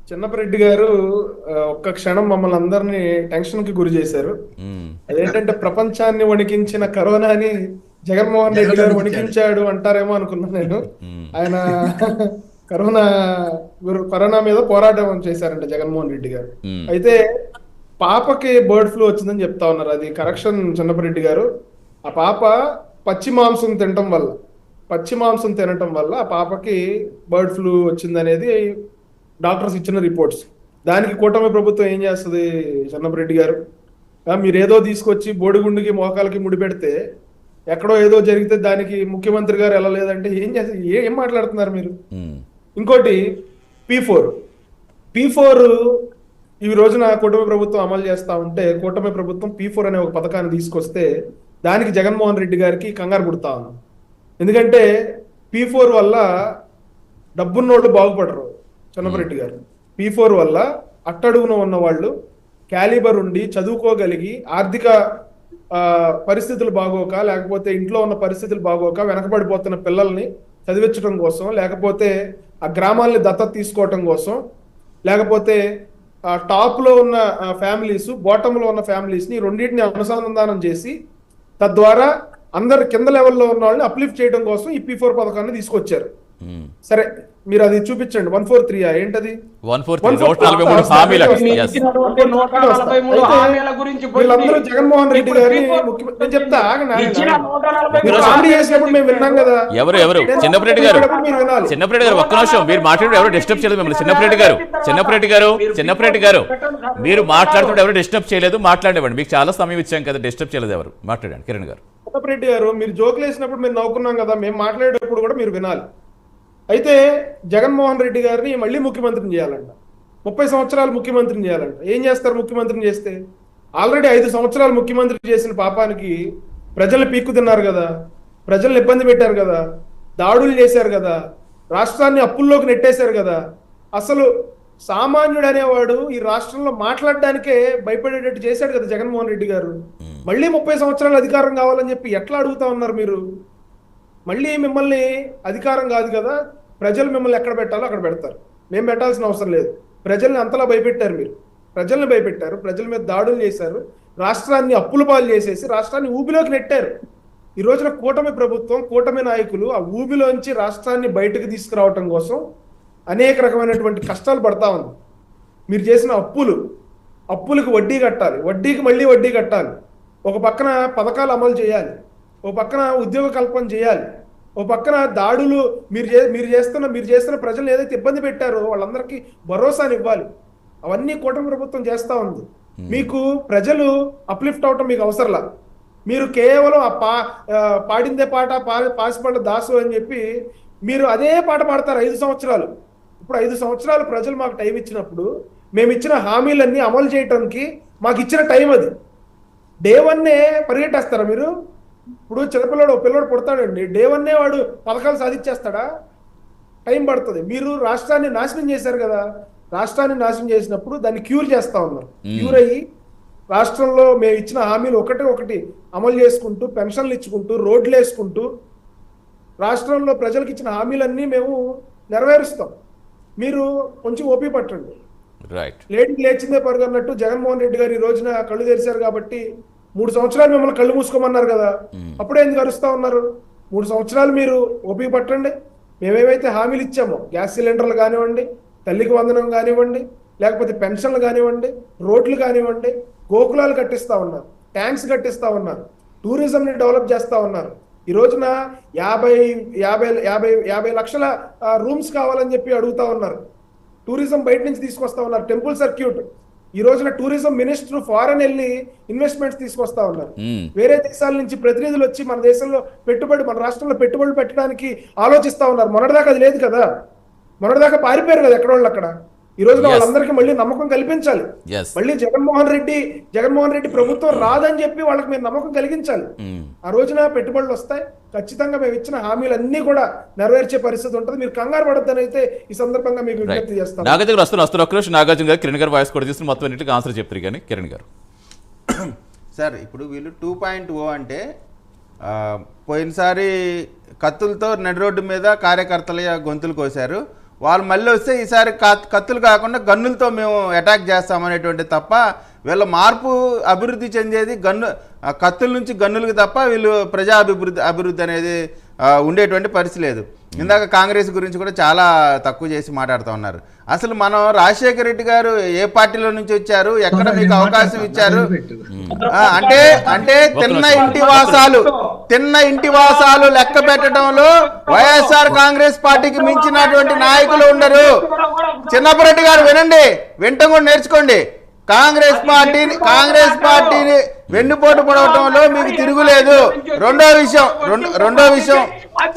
చిన్నపరెడ్డి గారు ఒక్క క్షణం మమ్మల్ని అందరినీ టెన్షన్ కి గురి చేశారు. ఉమ్, అదేంటంటే ప్రపంచాన్ని వణికించిన కరోనాని జగన్మోహన్ రెడ్డి గారు వణికించాడు అంటారేమో అనుకున్నాను నేను. ఉమ్, ఆయన కరోనా కరోనా మీద పోరాటం చేశారంట జగన్మోహన్ రెడ్డి గారు. ఉమ్, అయితే పాపకి బర్డ్ ఫ్లూ వచ్చిందని చెప్తా ఉన్నారు. అది కరెక్షన్ చిన్నపరెడ్డి గారు. ఆ పాప పచ్చి మాంసం తినటం వల్ల పచ్చి మాంసం తినటం వల్ల ఆ పాపకి బర్డ్ ఫ్లూ వచ్చిందనేది డాక్టర్స్ ఇచ్చిన రిపోర్ట్స్. దానికి కూటమి ప్రభుత్వం ఏం చేస్తుంది చెన్నపరెడ్డి గారు? మీరు ఏదో తీసుకొచ్చి బోడిగుండుకి మోకాలకి ముడి పెడితే ఎక్కడో ఏదో జరిగితే దానికి ముఖ్యమంత్రి గారు వెళ్ళలేదంటే ఏం చేస్తారు? ఏం మాట్లాడుతున్నారు మీరు? ఉమ్, ఇంకోటి P4 P4 ఈ రోజున కూటమి ప్రభుత్వం అమలు చేస్తా ఉంటే కూటమి ప్రభుత్వం P4 అనే ఒక పథకాన్ని తీసుకొస్తే దానికి జగన్మోహన్ రెడ్డి గారికి కంగారు పుడతా ఉన్నాం. ఎందుకంటే P4 వల్ల డబ్బున్నోళ్ళు బాగుపడరు చిన్నపరెడ్డి గారు. P4 వల్ల అట్టడుగున ఉన్న వాళ్ళు క్యాలిబర్ ఉండి చదువుకోగలిగి ఆర్థిక పరిస్థితులు బాగోక, లేకపోతే ఇంట్లో ఉన్న పరిస్థితులు బాగోక వెనకబడిపోతున్న పిల్లల్ని చదివించడం కోసం, లేకపోతే ఆ గ్రామాలని దత్తత తీసుకోవటం కోసం, లేకపోతే టాప్ లో ఉన్న ఫ్యామిలీస్, బాటమ్ లో ఉన్న ఫ్యామిలీస్ ని రెండింటిని అనుసంధానం చేసి తద్వారా అందరు కింద లెవెల్లో ఉన్న వాళ్ళని అప్లిఫ్ట్ చేయడం కోసం ఈ P4 పథకాన్ని తీసుకొచ్చారు. ఉమ్. సరే, మీరు అది చూపించండి. 143 ఏంటది? 143 143 హామీలు. Yes. వీళ్ళందరూ జగన్మోహన్ రెడ్డి గారిని నేను చెప్తా ఆగండి, మీరు కామెడీ చేసినప్పుడు మేము విన్నాం కదా. ఎవరు చిన్నపరెడ్డి గారు, మీరు వినాలి. చిన్నపరెడ్డి గారు ఒక్క నిమిషం. మీరు మాట్లాడే ఎవరు డిస్టర్బ్ చేయలేదు మిమ్మల్ని. చిన్నపరెడ్డి గారు మీరు మాట్లాడుతుంటే ఎవరు డిస్టర్బ్ చేయలేదు, మాట్లాడేవాడి. మీకు చాలా సమయం ఇచ్చాం కదా, డిస్టర్బ్ చేయలేదు ఎవరు. మాట్లాడండి కిరణ్ గారు. చిన్నపరెడ్డి గారు, మీరు జోకులు వేసినప్పుడు మేము నవ్వుకున్నాం కదా, మేము మాట్లాడేటప్పుడు కూడా మీరు వినాలి. అయితే జగన్మోహన్ రెడ్డి గారిని మళ్ళీ ముఖ్యమంత్రిని చేయాలంట. 30 సంవత్సరాలు ముఖ్యమంత్రిని చేయాలంట. ఏం చేస్తారు ముఖ్యమంత్రిని చేస్తే? ఆల్రెడీ 5 సంవత్సరాలు ముఖ్యమంత్రి చేసిన పాపానికి ప్రజలు పీక్కు తిన్నారు కదా, ప్రజల్ని ఇబ్బంది పెట్టారు కదా, దాడులు చేశారు కదా, రాష్ట్రాన్ని అప్పుల్లోకి నెట్టేశారు కదా. అసలు సామాన్యుడు అనేవాడు ఈ రాష్ట్రంలో మాట్లాడడానికే భయపడేటట్టు చేశాడు కదా జగన్మోహన్ రెడ్డి గారు. మళ్ళీ 30 సంవత్సరాలు అధికారం కావాలని చెప్పి ఎట్లా అడుగుతా ఉన్నారు మీరు? మళ్ళీ మిమ్మల్ని అధికారం కాదు కదా, ప్రజలు మిమ్మల్ని ఎక్కడ పెట్టాలో అక్కడ పెడతారు. మేము పెట్టాల్సిన అవసరం లేదు. ప్రజల్ని అంతలా భయపెట్టారు మీరు. ప్రజల్ని భయపెట్టారు, ప్రజల మీద దాడులు చేశారు, రాష్ట్రాన్ని అప్పుల పాలు చేసేసి రాష్ట్రాన్ని ఊబిలోకి నెట్టారు. ఈ రోజున కూటమి ప్రభుత్వం, కూటమి నాయకులు ఆ ఊబిలోంచి రాష్ట్రాన్ని బయటకు తీసుకురావటం కోసం అనేక రకమైనటువంటి కష్టాలు పడతా ఉంది. మీరు చేసిన అప్పులకు వడ్డీ కట్టాలి, వడ్డీకి మళ్ళీ వడ్డీ కట్టాలి. ఒక పక్కన పథకాలు అమలు చేయాలి, ఓ పక్కన ఉద్యోగ కల్పన చేయాలి, ఓ పక్కన దాడులు మీరు చేస్తున్న ప్రజలు ఏదైతే ఇబ్బంది పెట్టారో వాళ్ళందరికీ భరోసాని ఇవ్వాలి. అవన్నీ కూటమి ప్రభుత్వం చేస్తా ఉంది. మీకు ప్రజలు అప్లిఫ్ట్ అవటం మీకు అవసరంలా. మీరు కేవలం పాడిందే పాట పాసిపడ్డ దాసు అని చెప్పి మీరు అదే పాట పాడతారు 5 సంవత్సరాలు. ఇప్పుడు 5 సంవత్సరాలు ప్రజలు మాకు టైం ఇచ్చినప్పుడు మేము ఇచ్చిన హామీలన్నీ అమలు చేయడానికి మాకు ఇచ్చిన టైం అది. డే 1 పరిగెట్టేస్తారా మీరు? ఇప్పుడు పిల్లడు పుడతాడండి, డే 1 వాడు పథకాలు సాధించేస్తాడా? టైం పడుతుంది. మీరు రాష్ట్రాన్ని నాశనం చేశారు కదా, రాష్ట్రాన్ని నాశనం చేసినప్పుడు దాన్ని క్యూర్ చేస్తా ఉన్నారు. క్యూర్ అయ్యి రాష్ట్రంలో మేము ఇచ్చిన హామీలు ఒకటి అమలు చేసుకుంటూ, పెన్షన్లు ఇచ్చుకుంటూ, రోడ్లు వేసుకుంటూ రాష్ట్రంలో ప్రజలకు ఇచ్చిన హామీలన్నీ మేము నెరవేరుస్తాం. మీరు కొంచెం ఓపి పట్టండి. లేడికి లేచిందే పరుగన్నట్టు జగన్మోహన్ రెడ్డి గారు ఈ రోజున కళ్ళు తెరిచారు కాబట్టి 3 సంవత్సరాలు మిమ్మల్ని కళ్ళు మూసుకోమన్నారు కదా, అప్పుడే ఎందుకు అరుస్తా ఉన్నారు? 3 సంవత్సరాలు మీరు ఓపిక పట్టండి. మేమేమైతే హామీలు ఇచ్చామో, గ్యాస్ సిలిండర్లు కానివ్వండి, తల్లికి వందనం కానివ్వండి, లేకపోతే పెన్షన్లు కానివ్వండి, రోడ్లు కానివ్వండి, గోకులాలు కట్టిస్తా ఉన్నారు, ట్యాంక్స్ కట్టిస్తా ఉన్నారు, టూరిజంని డెవలప్ చేస్తా ఉన్నారు. ఈ రోజున 50 లక్షల రూమ్స్ కావాలని చెప్పి అడుగుతా ఉన్నారు. టూరిజం బయట నుంచి తీసుకొస్తా ఉన్నారు, టెంపుల్ సర్క్యూట్. ఈ రోజున టూరిజం మినిస్టర్ ఫారెన్ వెళ్ళి ఇన్వెస్ట్మెంట్స్ తీసుకొస్తా ఉన్నారు. వేరే దేశాల నుంచి ప్రతినిధులు వచ్చి మన దేశంలో మన రాష్ట్రంలో పెట్టుబడులు పెట్టడానికి ఆలోచిస్తా ఉన్నారు. మొన్నటిదాకా అది లేదు కదా, మొన్నటిదాకా పారిపోయారు కదా ఎక్కడోళ్ళు అక్కడ. ఈ రోజున వాళ్ళందరికీ మళ్ళీ నమ్మకం కల్పించాలి. మళ్ళీ జగన్మోహన్ రెడ్డి ప్రభుత్వం రాదని చెప్పి వాళ్ళకి మీరు నమ్మకం కలిగించాలి. ఆ రోజున పెట్టుబడులు వస్తాయి. ఖచ్చితంగా మేము ఇచ్చిన హామీలన్నీ కూడా నెరవేర్చే పరిస్థితి ఉంటుంది. మీరు కంగారు పడద్దని అయితే ఈ సందర్భంగా మీకు విజ్ఞప్తి చేస్తాను. నాగార్జున గారు కిరణ్ గారు వాయిస్ కూడా తీసుకుని మొత్తం అన్నింటికి ఆన్సర్ చెప్తారు. కానీ కిరణ్ గారు సార్, ఇప్పుడు వీళ్ళు 2.0 అంటే పోయినసారి కత్తులతో నడి రోడ్డు మీద కార్యకర్తల గొంతులు కోశారు. వాళ్ళు మళ్ళీ వస్తే ఈసారి కత్తులు కాకుండా గన్నులతో మేము అటాక్ చేస్తామనేటువంటి తప్ప వీళ్ళ మార్పు అభివృద్ధి చెందేది కత్తుల నుంచి గన్నులకు తప్ప వీళ్ళు ప్రజా అభివృద్ధి అనేది ఉండేటువంటి పరిస్థితి లేదు. ఇందాక కాంగ్రెస్ గురించి కూడా చాలా తక్కువ చేసి మాట్లాడుతూ ఉన్నారు. అసలు మనం రాజశేఖర రెడ్డి గారు ఏ పార్టీలో నుంచి వచ్చారు, ఎక్కడ మీకు అవకాశం ఇచ్చారు అంటే తిన్న ఇంటి వాసాలు లెక్క పెట్టడంలో వైఎస్ఆర్ కాంగ్రెస్ పార్టీకి మించినటువంటి నాయకులు ఉండరు. చిన్నపరెడ్డి గారు వినండి, వింటం కూడా నేర్చుకోండి. కాంగ్రెస్ పార్టీని వెన్నుపోటు పడవటంలో మీకు తిరుగులేదు. రెండో విషయం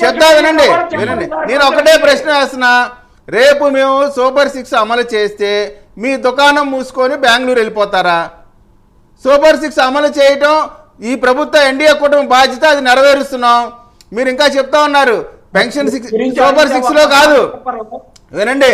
చెప్తా వినండి. నేను ఒకటే ప్రశ్న వేస్తున్నా. రేపు మేము సూపర్ 6 అమలు చేస్తే మీ దుకాణం మూసుకొని బెంగళూరు వెళ్ళిపోతారా? సూపర్ 6 అమలు చేయటం ఈ ప్రభుత్వ ఎన్డీఏ కూటమి బాధ్యత, అది నెరవేరుస్తున్నాం. మీరు ఇంకా చెప్తా ఉన్నారు పెన్షన్ సూపర్ 6లో కాదు. వినండి,